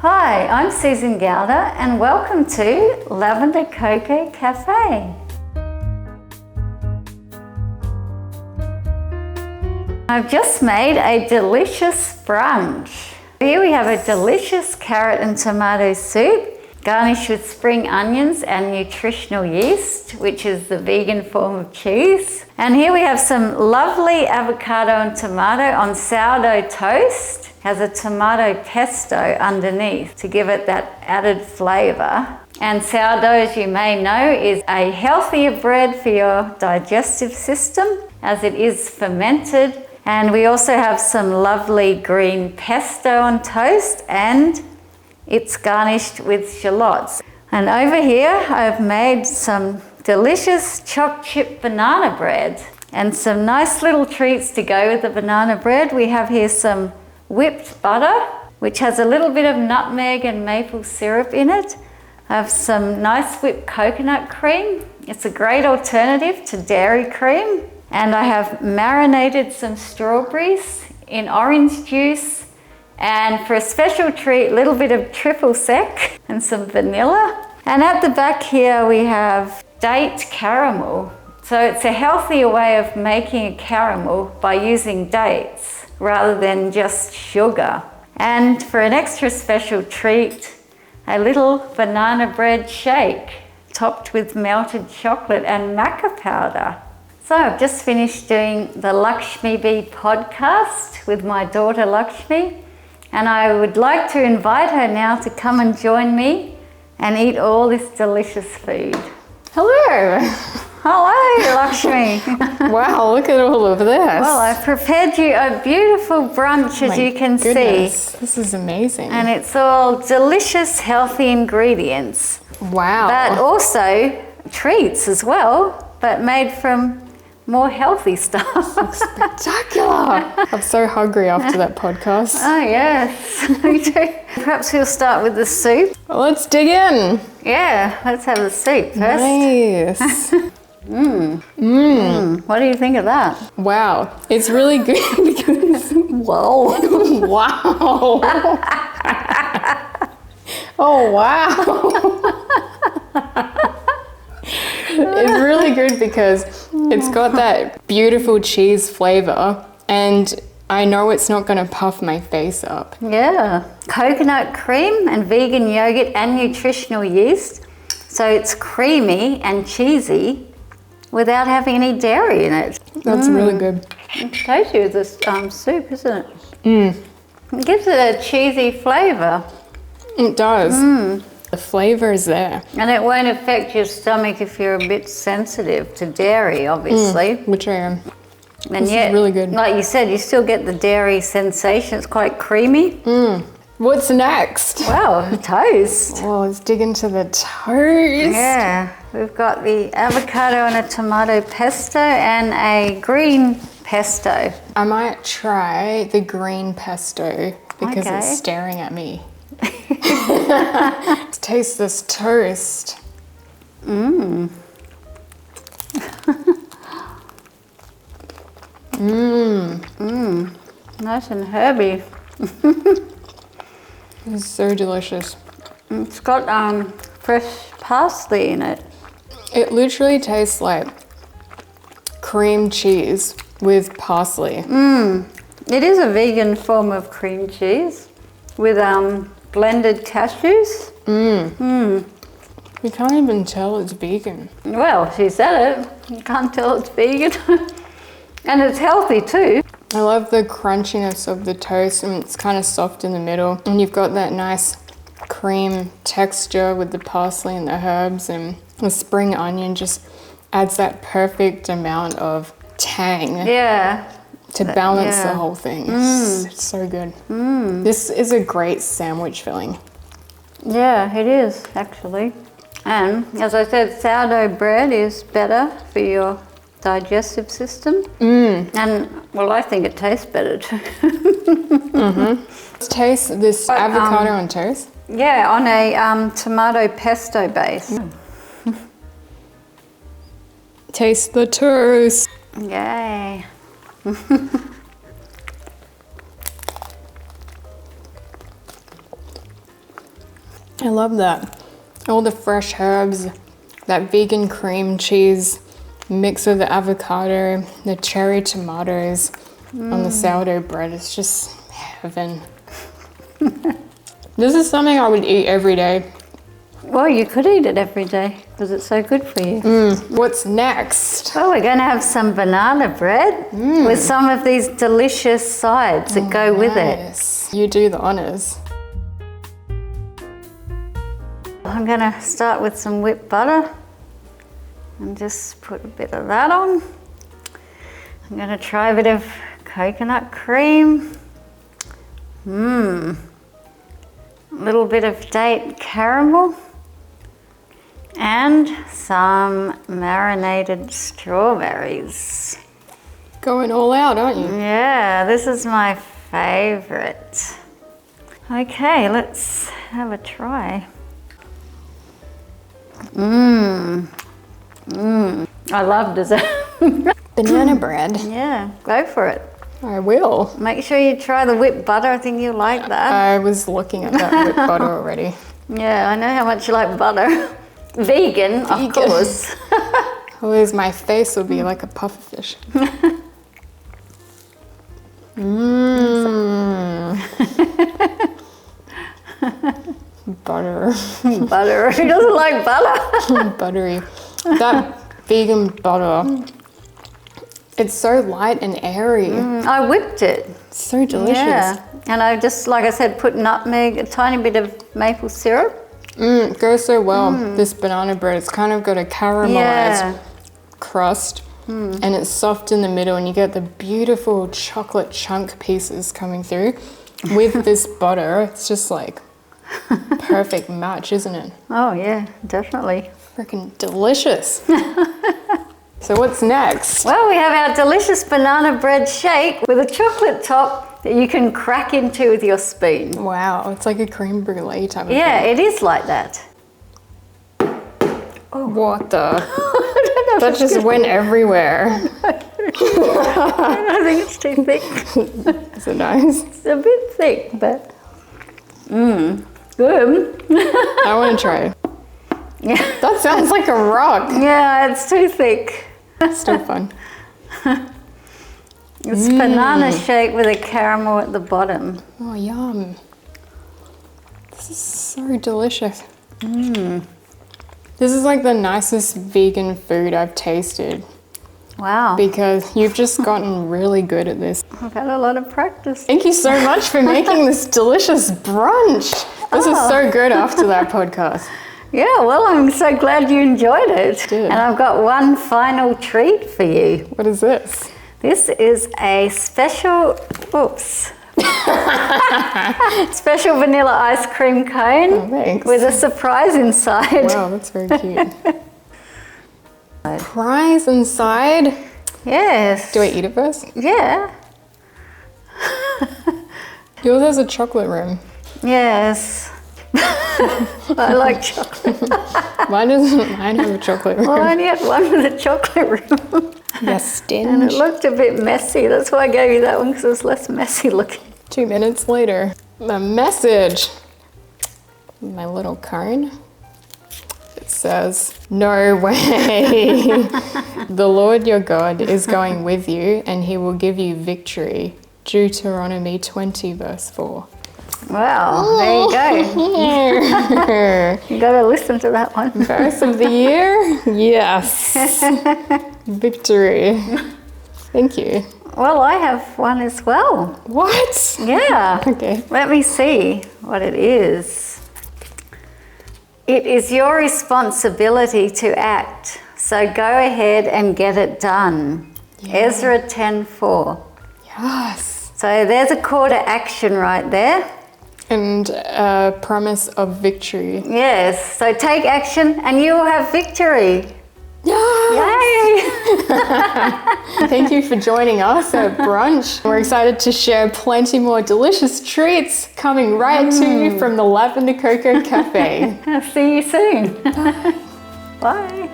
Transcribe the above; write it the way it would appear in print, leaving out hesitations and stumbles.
Hi, I'm Susan Gowder and welcome to Lavender Coco Cafe. I've just made a delicious brunch. Here we have a delicious carrot and tomato soup garnished with spring onions and nutritional yeast, which is the vegan form of cheese. And here we have some lovely avocado and tomato on sourdough toast. Has a tomato pesto underneath to give it that added flavour. And sourdough, as you may know, is a healthier bread for your digestive system as it is fermented. And we also have some lovely green pesto on toast and it's garnished with shallots. And over here I've made some delicious chopped chip banana bread and some nice little treats to go with the banana bread. We have here some whipped butter, which has a little bit of nutmeg and maple syrup in it. I have some nice whipped coconut cream. It's a great alternative to dairy cream. And I have marinated some strawberries in orange juice. And for a special treat, a little bit of triple sec and some vanilla. And at the back here, we have date caramel. So it's a healthier way of making a caramel by using dates rather than just sugar. And for an extra special treat, a little banana bread shake topped with melted chocolate and maca powder. So I've just finished doing the Lakshmi Bee podcast with my daughter Lakshmi, and I would like to invite her now to come and join me and eat all this delicious food. Hello! Hello, Lakshmi. Wow, look at all of this. Well, I've prepared you a beautiful brunch, as you can see. This is amazing. And it's all delicious, healthy ingredients. Wow. But also treats as well, but made from more healthy stuff. Spectacular! I'm so hungry after that podcast. Oh, yes. Me too. Perhaps we'll start with the soup. Well, let's dig in. Yeah, let's have the soup first. Nice. What do you think of that? Wow. It's really good because... Whoa. Wow. Oh, wow. It's really good because it's got that beautiful cheese flavor and I know it's not going to puff my face up. Yeah. Coconut cream and vegan yogurt and nutritional yeast. So it's creamy and cheesy without having any dairy in it. That's really good. It's tasty with this soup, isn't it? It gives it a cheesy flavour. It does. The flavour is there. And it won't affect your stomach if you're a bit sensitive to dairy, obviously. Which I am. And This is really good. Like you said, you still get the dairy sensation. It's quite creamy. What's next? Well, toast. Well, let's dig into the toast. Yeah, we've got the avocado and a tomato pesto and a green pesto. I might try the green pesto because Okay. it's staring at me. Let's taste this toast. Nice and herby. It's so delicious. It's got fresh parsley in it. It literally tastes like cream cheese with parsley. It is a vegan form of cream cheese with blended cashews. You can't even tell it's vegan. Well, she said it. You can't tell it's vegan. And it's healthy too. I love the crunchiness of the toast and it's kind of soft in the middle. And you've got that nice cream texture with the parsley and the herbs, and the spring onion just adds that perfect amount of tang. Yeah. To balance yeah. the whole thing. It's so good. This is a great sandwich filling. Yeah, it is actually. And as I said, sourdough bread is better for your digestive system. And well, I think it tastes better too. Let's taste this avocado on toast. Yeah, on a tomato pesto base. Taste the toast. Yay. I love that. All the fresh herbs, that vegan cream cheese mixed with the avocado, the cherry tomatoes on the sourdough bread. It's just heaven. This is something I would eat every day. Well, you could eat it every day because it's so good for you. What's next? Well, we're going to have some banana bread with some of these delicious sides that go with it. Nice. You do the honors. I'm going to start with some whipped butter and just put a bit of that on. I'm going to try a bit of coconut cream. A little bit of date caramel and some marinated strawberries. Going all out, aren't you? Yeah, this is my favorite. Okay, let's have a try. I love dessert. Banana bread. Yeah, go for it. I will. Make sure you try the whipped butter. I think you'll like that. I was looking at that whipped butter already. Yeah, I know how much you like butter. Vegan, of course. Otherwise my face will be like a pufferfish. Butter. Butter. Who doesn't like butter? Buttery. That vegan butter. It's so light and airy. I whipped it. It's so delicious. Yeah. And I just, like I said, put nutmeg, a tiny bit of maple syrup. It goes so well. This banana bread, it's kind of got a caramelized crust and it's soft in the middle and you get the beautiful chocolate chunk pieces coming through with this butter. It's just like perfect match, isn't it? Oh yeah, definitely. Freaking delicious. So what's next? Well, we have our delicious banana bread shake with a chocolate top that you can crack into with your spoon. Wow, it's like a creme brulee type of Yeah, thing. it is like that. Oh, what the? That just went everywhere. I think it's too thick. Is it nice? It's a bit thick, but good. I want to try. Yeah. That sounds like a rock. Yeah, it's too thick. Still fun. It's banana shake with a caramel at the bottom. Oh, yum. This is so delicious. This is like the nicest vegan food I've tasted Wow. because you've just gotten really good at this. I've had a lot of practice. Thank you so much for making this delicious brunch. This is so good after that podcast. Yeah, well, I'm so glad you enjoyed it. Did. And I've got one final treat for you. What is this? This is a special, special vanilla ice cream cone Oh, thanks. with a surprise inside. Wow, that's very cute. Prize inside. Yes. Do I eat it first? Yeah. Yours has a chocolate rim. Yes. I like chocolate. Mine doesn't. Mine have a chocolate rim. Well, I only had one with a chocolate rim. Yes, And it looked a bit messy. That's why I gave you that one, because it was less messy looking. 2 minutes later, the message. My little cone. It says, "No way. The Lord your God is going with you, and he will give you victory." Deuteronomy 20, verse 4. Wow, there you go. You got to listen to that one. Verse of the year? Yes. Victory. Thank you. Well, I have one as well. What? Yeah. Okay. Let me see what it is. It is your responsibility to act, so go ahead and get it done. Yeah. Ezra 10:4. Yes. So there's a call to action right there. And a promise of victory. Yes, so take action and you will have victory. Yes. Yay! Thank you for joining us at brunch. We're excited to share plenty more delicious treats coming right to you from the Lavender Coco Cafe. See you soon. Bye.